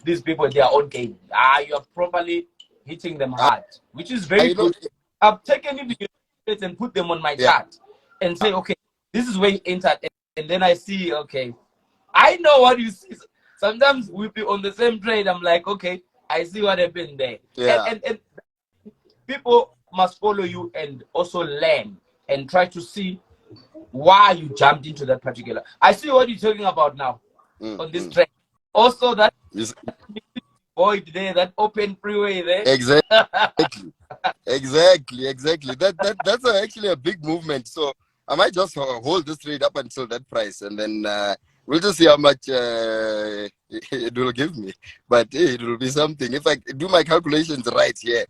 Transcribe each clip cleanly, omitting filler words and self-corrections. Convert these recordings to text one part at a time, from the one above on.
these people in their own game. You are properly hitting them hard, which is I very know, good. I've taken even and put them on my yeah. chart and say, okay, this is where you entered, and then I see, okay, I know what you see. Sometimes we'll be on the same trade. I'm like, okay, I see what happened there. Yeah. And people must follow you and also learn and try to see why you jumped into that particular. I see what you're talking about now on this trade. Also, that void there, that open freeway there. Exactly. Exactly. That's actually a big movement. So I might just hold this trade up until that price, and then we'll just see how much it will give me. But it will be something. If I do my calculations right here,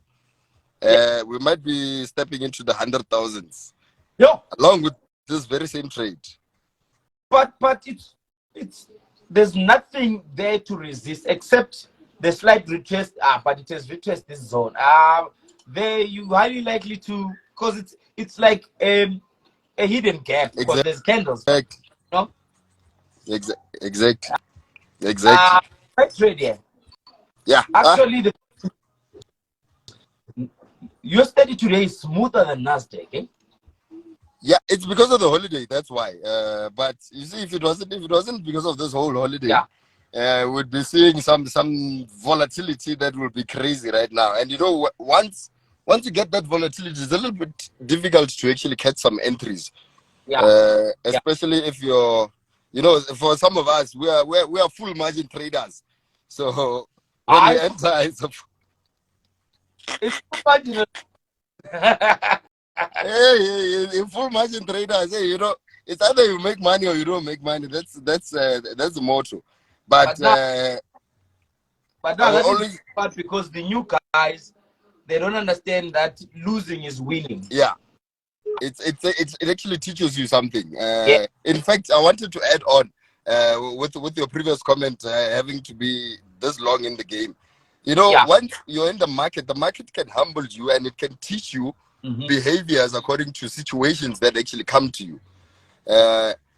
we might be stepping into the 100,000s. Yo, along with this very same trade. but it's there's nothing there to resist except the slight retest. But it has retest this zone. There you highly likely to, because it's like a hidden gap because there's candles. You know? Exactly. Right trade here. Yeah. Actually, your study today is smoother than Nasdaq, eh? Yeah, it's because of the holiday. That's why. But you see, if it wasn't because of this whole holiday, we'd be seeing some volatility that will be crazy right now. And you know, once you get that volatility, it's a little bit difficult to actually catch some entries. Especially if you're, for some of us, we are full margin traders. So when you enter, it's full margin. Hey, full margin traders, it's either you make money or you don't make money. That's the motto. But now that is bad because the new guys, they don't understand that losing is winning. Yeah, it actually teaches you something. In fact, I wanted to add on with your previous comment, having to be this long in the game. Once you're in the market can humble you and it can teach you behaviors according to situations that actually come to you.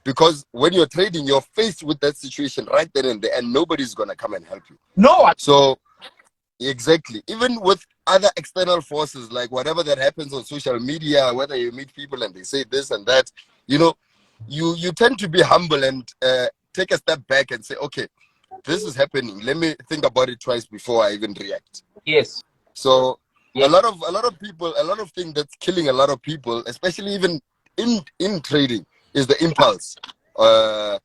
Because when you're trading, you're faced with that situation right then and there, and nobody's gonna come and help you. No one. So exactly, even with other external forces, like whatever that happens on social media, whether you meet people and they say this and that, you tend to be humble and take a step back and say, okay, this is happening. Let me think about it twice before I even react. Yes. So a lot of people, a lot of things that's killing a lot of people, especially even in trading, is the impulse of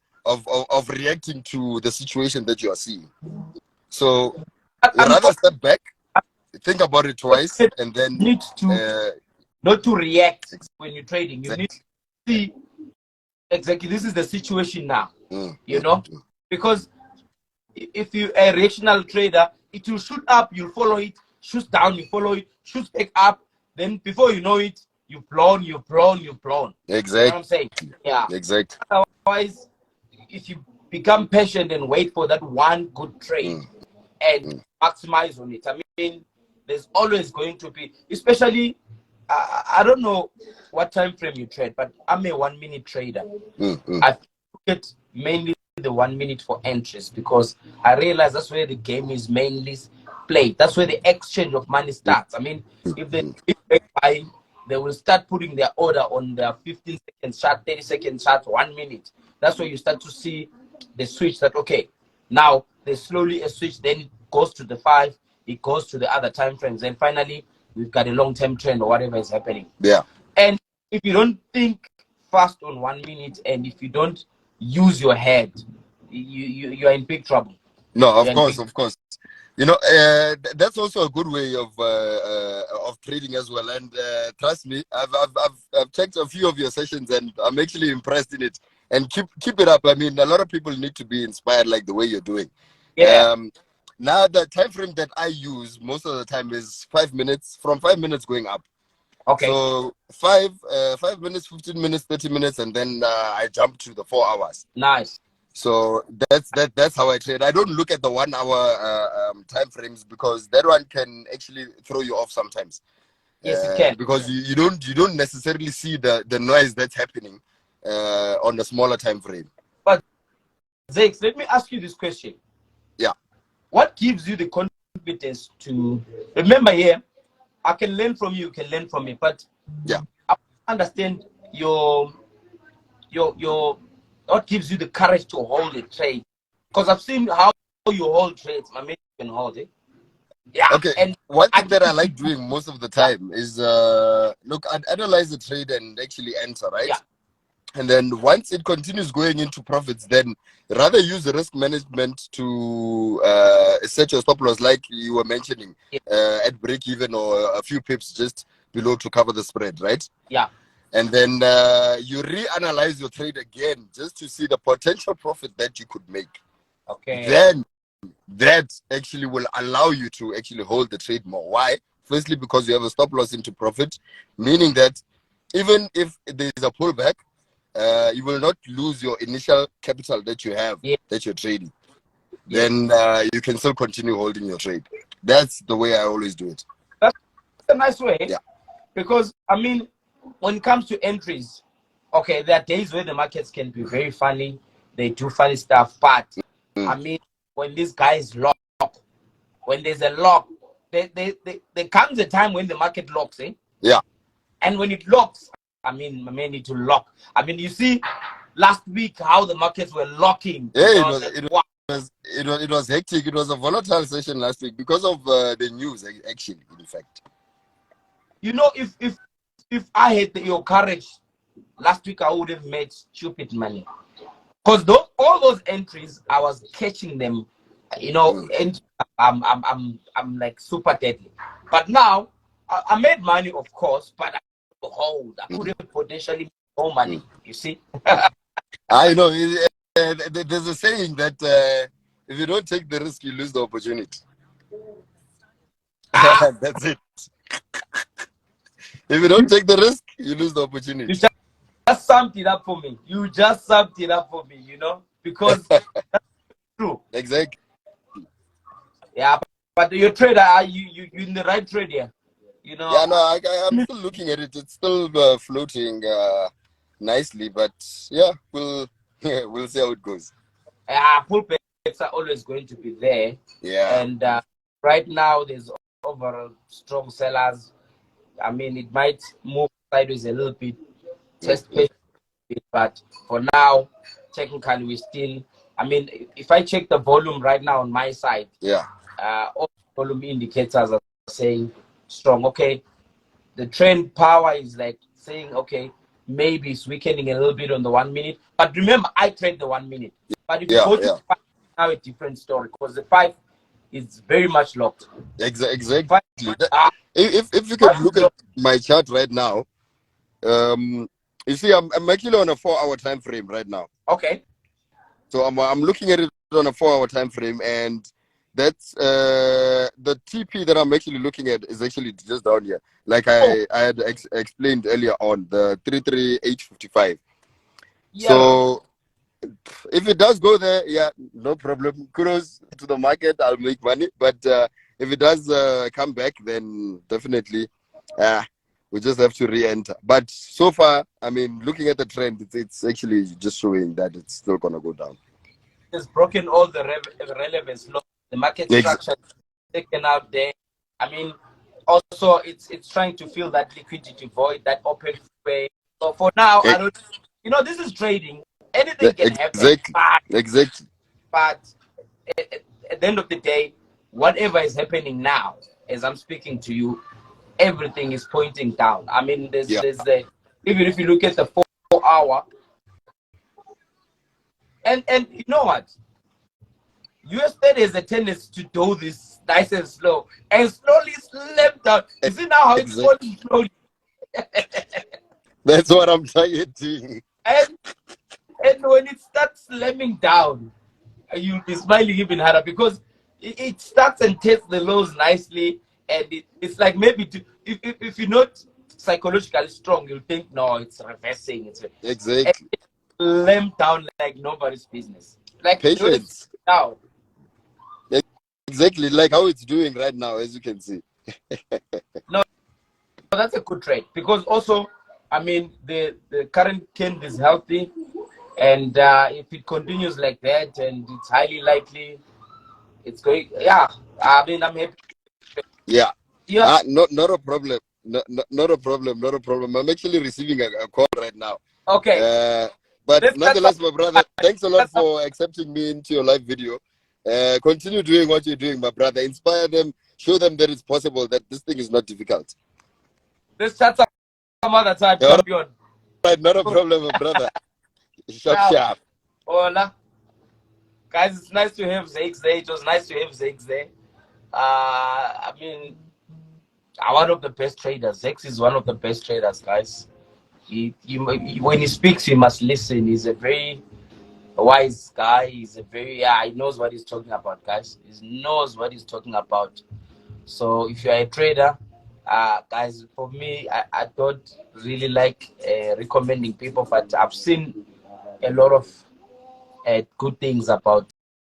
reacting to the situation that you are seeing. So you rather step back, think about it twice, and then need to not to react when you're trading. You need to see exactly this is the situation now. Because if you're a rational trader, it will shoot up, you'll follow it, shoots down, you follow it, shoots back up, then before you know it, you've blown. Exactly. You know what I'm saying? Yeah. Exactly. Otherwise, if you become patient and wait for that one good trade and maximize on it, I mean, there's always going to be, especially, I don't know what time frame you trade, but I'm a 1 minute trader. I look at mainly the 1 minute for entries because I realize that's where the game is mainly played. That's where the exchange of money starts. I mean, if they buy, they will start putting their order on their 15-second chart, 30-second chart, 1 minute. That's where you start to see the switch that, okay, now there's slowly a switch, then it goes to the 5, it goes to the other time frames, and finally we've got a long-term trend or whatever is happening. Yeah. And if you don't think fast on 1 minute, and if you don't use your head, you are in big trouble. No, of course. That's also a good way of trading as well. And trust me, I've checked a few of your sessions, and I'm actually impressed in it. And keep it up. I mean, a lot of people need to be inspired like the way you're doing. Yeah. Now the time frame that I use most of the time is 5 minutes, from 5 minutes going up. Okay. So 5 minutes, 15 minutes, 30 minutes, and then I jump to the 4 hours. Nice. So that's how I trade. I don't look at the 1 hour time frames because that one can actually throw you off sometimes. Yes, it can. Because you don't necessarily see the noise that's happening on the smaller time frame. But Zakes, let me ask you this question. Yeah. what gives you the confidence to remember here? I can learn from you, you can learn from me, but yeah, I understand your what gives you the courage to hold a trade? Because I've seen how you hold trades. My mate can hold it. Yeah. Okay. And One thing that I like doing most of the time is look, I'd analyze the trade and actually enter, right? Yeah. And then once it continues going into profits, then rather use the risk management to set your stop loss, like you were mentioning, at break even or a few pips just below to cover the spread, right? Yeah. And then you reanalyze your trade again just to see the potential profit that you could make. Okay. Then that actually will allow you to actually hold the trade more. Why? Firstly, because you have a stop loss into profit, meaning that even if there is a pullback, you will not lose your initial capital that you have, that you're trading. Then you can still continue holding your trade. That's the way I always do it. That's a nice way. Yeah. Because, I mean, when it comes to entries, okay, there are days where the markets can be very funny. They do funny stuff. But, I mean, when these guys lock, when there's a lock, there comes a time when the market locks, eh? Yeah. And when it locks, I mean, I may need to lock. I mean, you see, last week how the markets were locking. Yeah, it was hectic. It was a volatile session last week because of the news, actually, in fact. You know, if I had your courage last week, I would have made stupid money. Because all those entries, I was catching them, you know, and I'm like super deadly. But now, I made money, of course, but I could have potentially made more money, you see. I know. There's a saying that if you don't take the risk, you lose the opportunity. That's it. If you don't take the risk, you lose the opportunity. You just summed it up for me. You just summed it up for me, you know, because that's true. Exactly. Yeah, but your trader, you in the right trade here, you know. Yeah, no, I'm still looking at it. It's still floating nicely, but yeah, we'll see how it goes. Pullbacks are always going to be there. Yeah. And right now, there's overall strong sellers. I mean, it might move sideways a little bit, test patient, but for now, technically, we still. I mean, if I check the volume right now on my side, yeah, all volume indicators are saying strong. Okay, the trend power is like saying, okay, maybe it's weakening a little bit on the 1 minute. But remember, I trade the 1 minute. But if you go to the 5, now a different story, because the 5 is very much locked. Exactly. If you can look at my chart right now, you see, I'm actually on a 4-hour time frame right now. Okay. So I'm looking at it on a 4-hour time frame, and that's the TP that I'm actually looking at is actually just down here, like I had explained earlier on, the 33H55. Yeah. So if it does go there, yeah, no problem. Kudos to the market. I'll make money. But if it does come back, then definitely we just have to re-enter. But so far, I mean, looking at the trend, it's actually just showing that it's still going to go down. It's broken all the relevance. The market structure taken out there. I mean, also, it's trying to fill that liquidity void, that open way. So for now, I don't, you know, this is trading. Anything can happen. Exactly. But at the end of the day, whatever is happening now, as I'm speaking to you, everything is pointing down. I mean, there's the, even if you look at the 4-hour, and you know what? US Fed has a tendency to do this nice and slow, and slowly slam down. You see now how it's falling slowly. That's what I'm targeting. And when it starts slamming down, you'll be smiling even harder, because it starts and tests the lows nicely, and it's like maybe if you're not psychologically strong, you'll think, no, it's reversing. It's exactly slam down like nobody's business. Like patience now. Exactly like how it's doing right now, as you can see. No, that's a good trade, because also, I mean, the current candle is healthy, and if it continues like that, and it's highly likely, it's going. Yeah, I mean, I'm happy. Yeah. Yeah. Not a problem. Not a problem. Not a problem. I'm actually receiving a call right now. Okay. But Let's start nonetheless, my brother, thanks a lot some, for accepting me into your live video. Continue doing what you're doing, my brother. Inspire them. Show them that it's possible, that this thing is not difficult. let's chat some other time, Yeah, all champion. right, not a problem, my brother. Sharp, Now, sharp. hola. Guys, it's nice to have Zakes there. It was nice to have Zakes there. I mean, one of the best traders. Zakes is one of the best traders, guys. When he speaks, you must listen. He's a very wise guy. He's a very, he knows what he's talking about, guys. He knows what he's talking about. So if you're a trader, guys, for me, I don't really like recommending people, but I've seen a lot of good things about